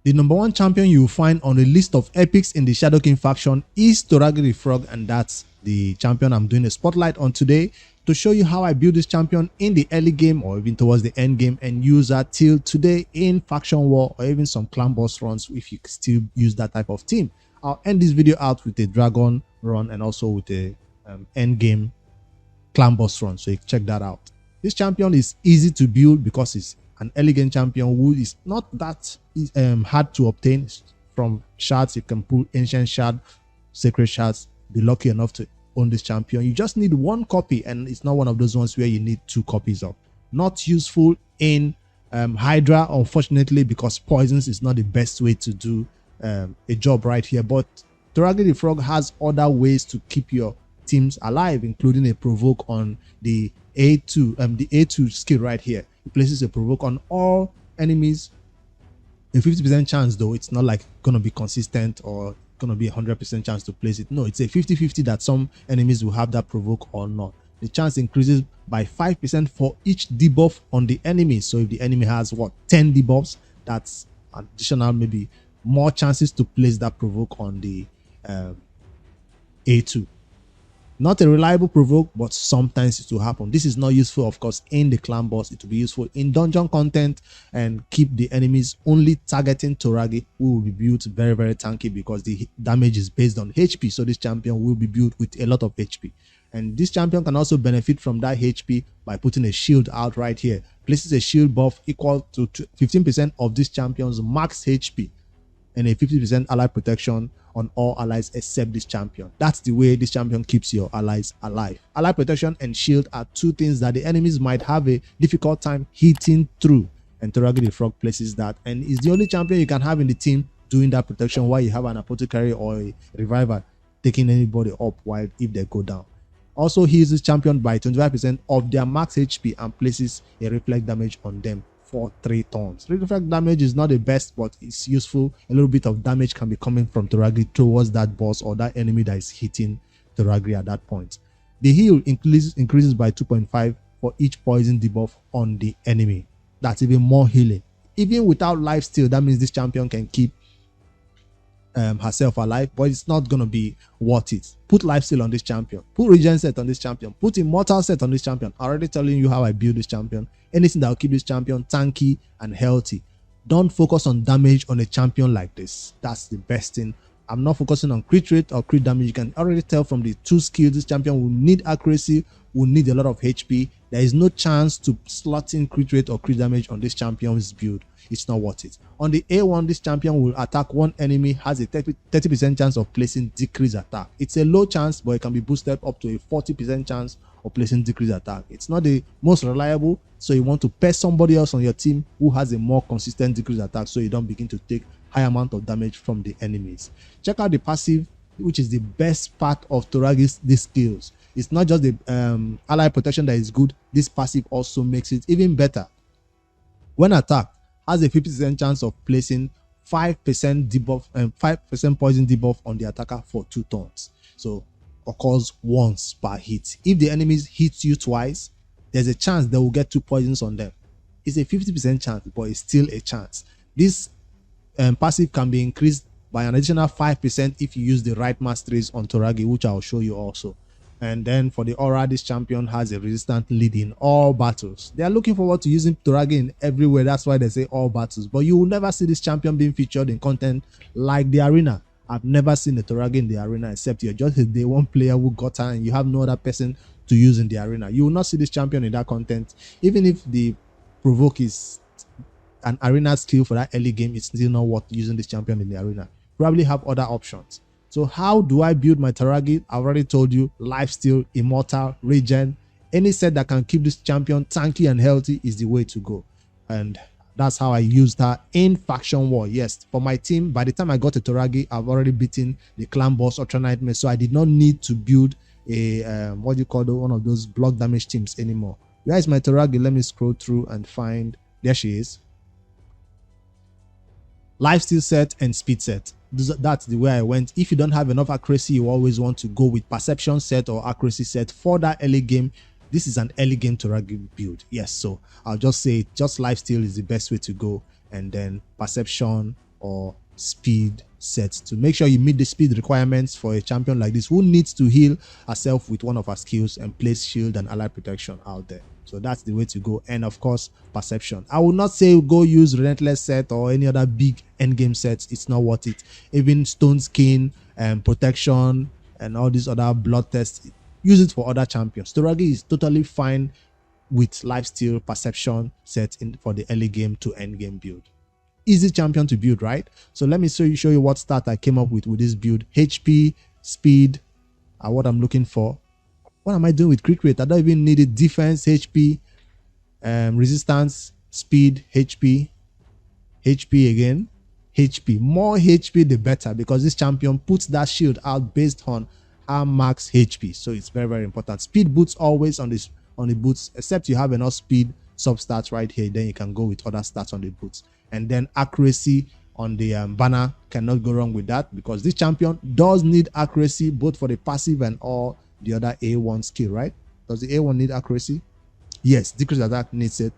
The #1 champion you will find on the list of epics in the ShadowKin faction is Toragi the Frog, and that's the champion I'm doing a spotlight on today to show you how I build this champion in the early game or even towards the end game and use that till today in faction war or even some clan boss runs if you still use that type of team. I'll end this video out with a dragon run and also with a end game clan boss run, so you check that out. This champion is easy to build because it's an elegant champion who is not that hard to obtain. From shards, you can pull ancient shard, sacred shards, be lucky enough to own this champion. You just need one copy, and it's not one of those ones where you need 2 copies of. Not useful in Hydra, unfortunately, because poisons is not the best way to do a job right here. But Toragi the Frog has other ways to keep your teams alive, including a provoke on the A2 skill right here. It places a provoke on all enemies. A 50% chance, though it's not like gonna be consistent or gonna be 100% chance to place it. No, it's a 50-50 that some enemies will have that provoke or not. The chance increases by 5% for each debuff on the enemy. So if the enemy has 10 debuffs, that's additional maybe more chances to place that provoke on the A2. Not a reliable provoke, but sometimes it will happen. This is not useful, of course, in the clan boss. It will be useful in dungeon content and keep the enemies only targeting Toragi, who will be built very, very tanky because the damage is based on HP. So this champion will be built with a lot of HP. And this champion can also benefit from that HP by putting a shield out right here. Places a shield buff equal to 15% of this champion's max HP and a 50% ally protection on all allies except this champion. That's the way this champion keeps your allies alive. Ally protection and shield are 2 things that the enemies might have a difficult time hitting through, and Toragi the Frog places that, and is the only champion you can have in the team doing that protection while you have an apothecary or a reviver taking anybody up while if they go down. Also heals this champion by 25% of their max HP and places a reflect damage on them for 3 turns. Reflect damage is not the best, but it's useful. A little bit of damage can be coming from Toragi towards that boss or that enemy that is hitting Toragi at that point. The heal increases by 2.5 for each poison debuff on the enemy. That's even more healing. Even without lifesteal, that means this champion can keep herself alive, but it's not gonna be worth it. Put lifesteal on this champion, put regen set on this champion, put immortal set on this champion. I'm already telling you how I build this champion. Anything that will keep this champion tanky and healthy. Don't focus on damage on a champion like this. That's the best thing. I'm not focusing on crit rate or crit damage. You can already tell from the 2 skills this champion will need accuracy, will need a lot of HP. There is no chance to slot in crit rate or crit damage on this champion's build. It's not worth it. On the A1, this champion will attack one enemy, has a 30% chance of placing decreased attack. It's a low chance, but it can be boosted up to a 40% chance of placing decreased attack. It's not the most reliable, so you want to pair somebody else on your team who has a more consistent decreased attack so you don't begin to take high amount of damage from the enemies. Check out the passive, which is the best part of Toragi's skills. It's not just the ally protection that is good. This passive also makes it even better. When attacked, has a 50% chance of placing 5% debuff and 5% poison debuff on the attacker for 2 turns. So occurs once per hit. If the enemies hit you twice, there's a chance they will get 2 poisons on them. It's a 50% chance, but it's still a chance. This passive can be increased by an additional 5% if you use the right masteries on Toragi, which I'll show you also. And then for the aura, this champion has a resistant lead in all battles. They are looking forward to using Toragi in everywhere. That's why they say all battles. But you will never see this champion being featured in content like the arena. I've never seen a Toragi in the arena except you're just a day 1 player who got her and you have no other person to use in the arena. You will not see this champion in that content. Even if the provoke is an arena skill for that early game, it's still not worth using this champion in the arena. Probably have other options. So how do I build my Toragi? I've already told you, lifesteal, immortal, regen. Any set that can keep this champion tanky and healthy is the way to go. And that's how I used her in faction war. Yes, for my team, by the time I got a Toragi, I've already beaten the clan boss Ultra Nightmare, so I did not need to build a one of those block damage teams anymore. Where is my Toragi? Let me scroll through and find. There she is. Lifesteal set and speed set. That's the way I went. If you don't have enough accuracy, you always want to go with perception set or accuracy set for that early game. This is an early game Toragi build. Yes, so I'll just say just lifesteal is the best way to go, and then perception or speed set to make sure you meet the speed requirements for a champion like this who needs to heal herself with one of her skills and place shield and ally protection out there. So that's the way to go. And of course, perception. I would not say go use relentless set or any other big endgame sets. It's not worth it. Even stone skin and protection and all these other blood tests, use it for other champions. Toragi is totally fine with lifesteal perception set in for the early game to end game build. Easy champion to build, right? So let me show you what stat I came up with this build. HP, speed are what I'm looking for. What am I doing with crit rate? I don't even need it. Defense, HP, resistance, speed, HP again, HP. More HP the better, because this champion puts that shield out based on our max HP. So it's very, very important. Speed boots always on the boots, except you have enough speed substats right here. Then you can go with other stats on the boots. And then accuracy on the banner, cannot go wrong with that, because this champion does need accuracy both for the passive and all the other A1 skill, right? Does the A1 need accuracy? Yes, decrease attack needs it.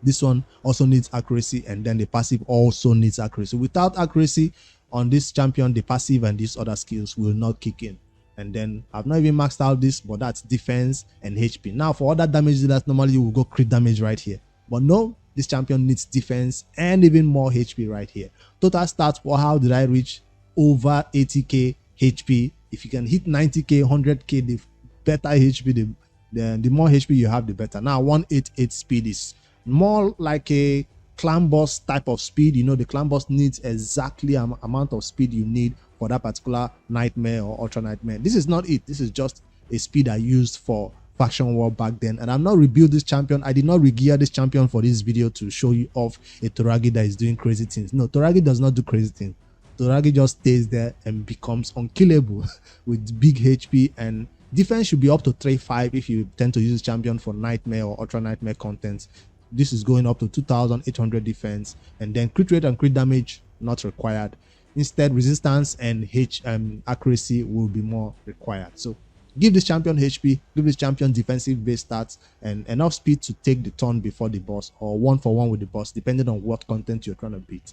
This one also needs accuracy, and then the passive also needs accuracy. Without accuracy on this champion, the passive and these other skills will not kick in. And then I've not even maxed out this, but that's defense and HP. Now for other damage that normally you will go crit damage right here, but no, this champion needs defense and even more HP right here. Total stats for how did I reach over 80k HP. If you can hit 90k, 100k, the better HP, the more HP you have, the better. Now 188 speed is more like a clan boss type of speed. You know, the clan boss needs exactly amount of speed you need for that particular nightmare or ultra nightmare. This is not it. This is just a speed I used for faction war back then, and I'm not rebuild this champion. I did not regear this champion for this video to show you off a Toragi that is doing crazy things. No, Toragi does not do crazy things. Toragi just stays there and becomes unkillable with big HP, and defense should be up to 3.5 if you tend to use this champion for nightmare or ultra nightmare content. This is going up to 2800 defense, and then crit rate and crit damage not required. Instead, resistance and accuracy will be more required. So give this champion HP, give this champion defensive base stats and enough speed to take the turn before the boss, or 1-for-1 with the boss, depending on what content you're trying to beat.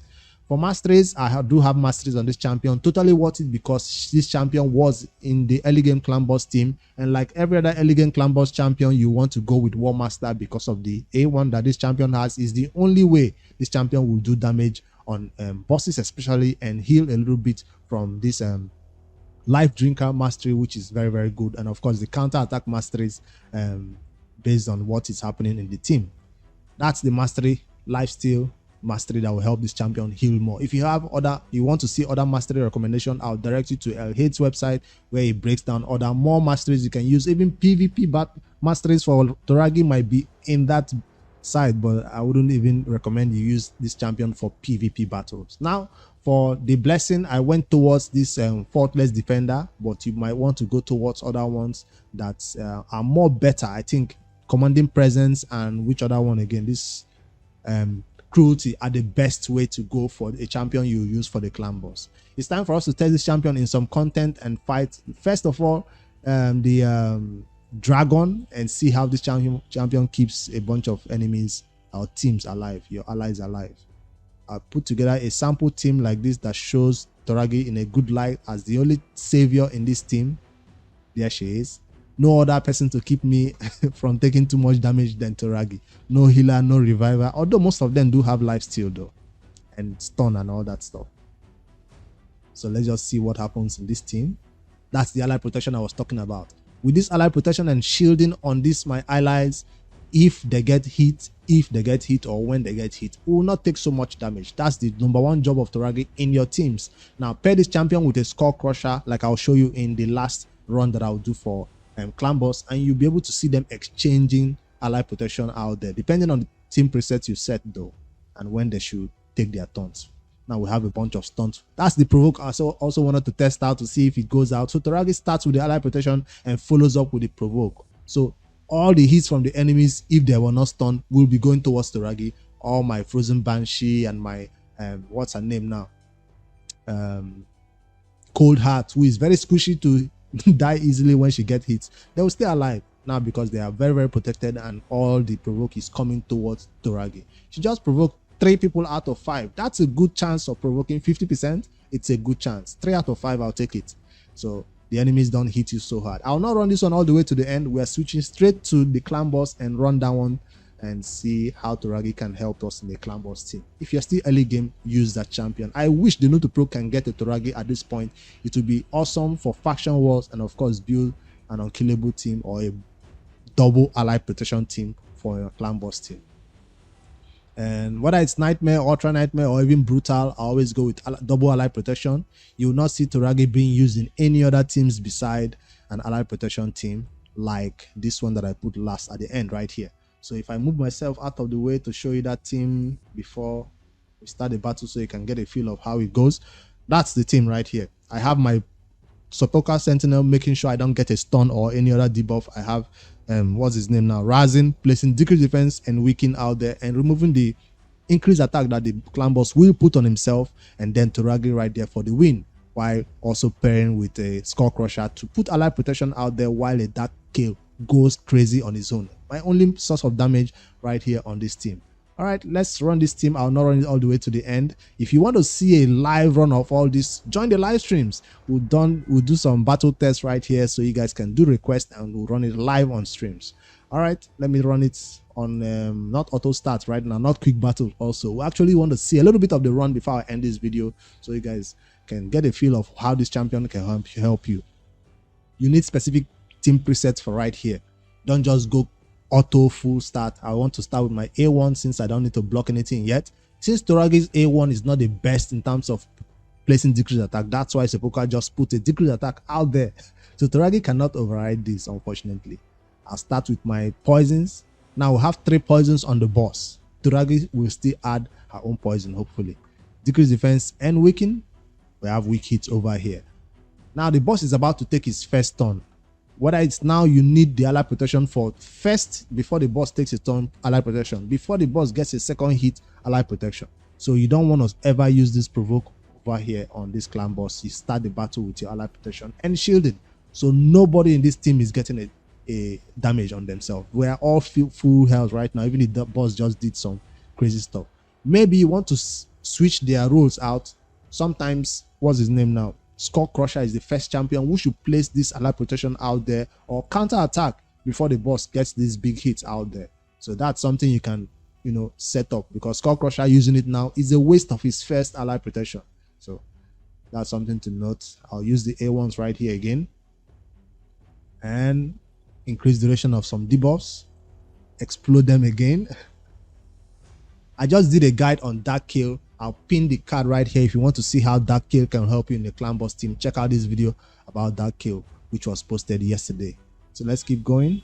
For masteries, I do have masteries on this champion. Totally worth it, because this champion was in the early game clan boss team, and like every other early game clan boss champion, you want to go with war master because of the A1 that this champion has. Is the only way this champion will do damage on bosses especially, and heal a little bit from this life drinker mastery, which is very, very good. And of course the counter attack masteries based on what is happening in the team. That's the mastery lifesteal mastery that will help this champion heal more. If you want to see other mastery recommendation, I'll direct you to El Hade's website, where he breaks down other more masteries you can use. Even PvP but masteries for Toragi might be in that side, but I wouldn't even recommend you use this champion for PvP battles. Now for the blessing, I went towards this faultless defender, but you might want to go towards other ones that are more better. I think commanding presence and which other one again, this cruelty are the best way to go for a champion you use for the clan boss. It's time for us to test this champion in some content and fight first of all the dragon, and see how this champion keeps a bunch of enemies or teams alive, your allies alive. I put together a sample team like this that shows Toragi in a good light as the only savior in this team. There she is. No other person to keep me from taking too much damage than Toragi. No healer, no reviver, although most of them do have lifesteal though, and stun and all that stuff. So let's just see what happens in this team. That's the ally protection I was talking about. With this ally protection and shielding on this my allies, if they get hit or when they get hit, will not take so much damage. That's the #1 job of Toragi in your teams. Now pair this champion with a skull crusher, like I'll show you in the last run that I'll do for clan boss, and you'll be able to see them exchanging ally protection out there, depending on the team presets you set though, and when they should take their turns. Now we have a bunch of stunts. That's the provoke. I also wanted to test out to see if it goes out. So Toragi starts with the ally protection and follows up with the provoke. So all the hits from the enemies, if they were not stunned, will be going towards Toragi. All my frozen banshee and my what's her name now, cold heart, who is very squishy to die easily when she gets hit, they will stay alive now because they are very, very protected, and all the provoke is coming towards Toragi. She just provoked 3 people out of 5. That's a good chance of provoking 50%. It's a good chance. 3 out of 5, I'll take it. So the enemies don't hit you so hard. I'll not run this one all the way to the end. We are switching straight to the clan boss and run that one and see how Toragi can help us in the clan boss team. If you're still early game, use that champion. I wish the new to pro can get a Toragi at this point. It would be awesome for faction wars and of course build an unkillable team or a double ally protection team for your clan boss team. And whether it's nightmare, ultra nightmare, or even brutal, I always go with double ally protection. You will not see Toragi being used in any other teams beside an ally protection team like this one that I put last at the end right here. So if I move myself out of the way to show you that team before we start the battle so you can get a feel of how it goes, that's the team right here. I have my Sepulchral Sentinel making sure I don't get a stun or any other debuff. I have what's his name now, Razin, placing decreased defense and weaken out there and removing the increased attack that the clan boss will put on himself, and then Toragi right there for the win, while also pairing with a Skull Crusher to put ally protection out there while a Dark Kill goes crazy on his own. My only source of damage right here on this team. All right, let's run this team. I'll not run it all the way to the end. If you want to see a live run of all this, join the live streams. We'll do some battle tests right here so you guys can do requests and we'll run it live on streams. All right, let me run it on not auto start right now, not quick battle. Also, we actually want to see a little bit of the run before I end this video so you guys can get a feel of how this champion can help you. You need specific team presets for right here. Don't just go auto full start. I want to start with my A1 since I don't need to block anything yet. Since Toragi's A1 is not the best in terms of placing decreased attack, that's why Sepulchral just put a decreased attack out there. So Toragi cannot override this, unfortunately. I'll start with my poisons. Now we have 3 poisons on the boss. Toragi will still add her own poison, hopefully. Decreased defense and weaken. We have weak hits over here. Now the boss is about to take his first turn. Whether it's now you need the ally protection for first before the boss takes his turn, ally protection. Before the boss gets a second hit, ally protection. So you don't want to ever use this provoke over here on this clan boss. You start the battle with your ally protection and shielding. So nobody in this team is getting a damage on themselves. We are all full health right now, even if the boss just did some crazy stuff. Maybe you want to switch their roles out. Sometimes, what's his name now? Skull Crusher is the first champion who should place this ally protection out there or counter attack before the boss gets these big hits out there. So that's something you can, set up, because Skull Crusher using it now is a waste of his first ally protection. So that's something to note. I'll use the A1s right here again and increase duration of some debuffs, explode them again. I just did a guide on Dark Kill. I'll pin the card right here if you want to see how Dark Kill can help you in the clan boss team. Check out this video about Dark Kill, which was posted yesterday. So let's keep going.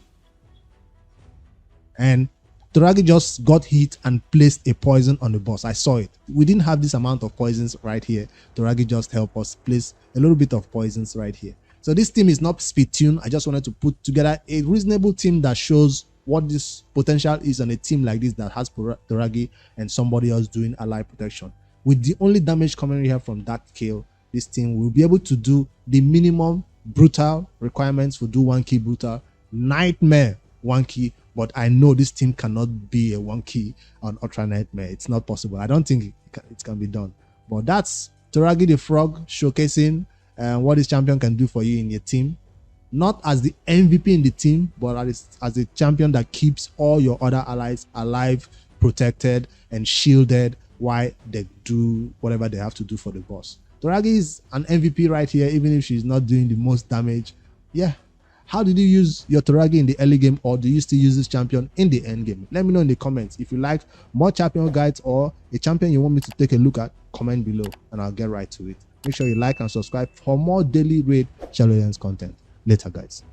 And Toragi just got hit and placed a poison on the boss. I saw it. We didn't have this amount of poisons right here. Toragi just helped us place a little bit of poisons right here. So this team is not speed tuned. I just wanted to put together a reasonable team that shows what this potential is on a team like this that has Toragi and somebody else doing ally protection. With the only damage coming here from Dark Kill, this team will be able to do the minimum brutal requirements for do 1 key brutal, nightmare 1 key, but I know this team cannot be a 1 key on ultra nightmare. It's not possible. I don't think it can be done. But that's Toragi the Frog showcasing what this champion can do for you in your team. Not as the MVP in the team, but as a champion that keeps all your other allies alive, protected, and shielded while they do whatever they have to do for the boss. Toragi is an MVP right here, even if she's not doing the most damage. Yeah. How did you use your Toragi in the early game, or do you still use this champion in the end game? Let me know in the comments. If you like more champion guides or a champion you want me to take a look at, comment below and I'll get right to it. Make sure you like and subscribe for more daily raid ShadowKin content. Later, guys.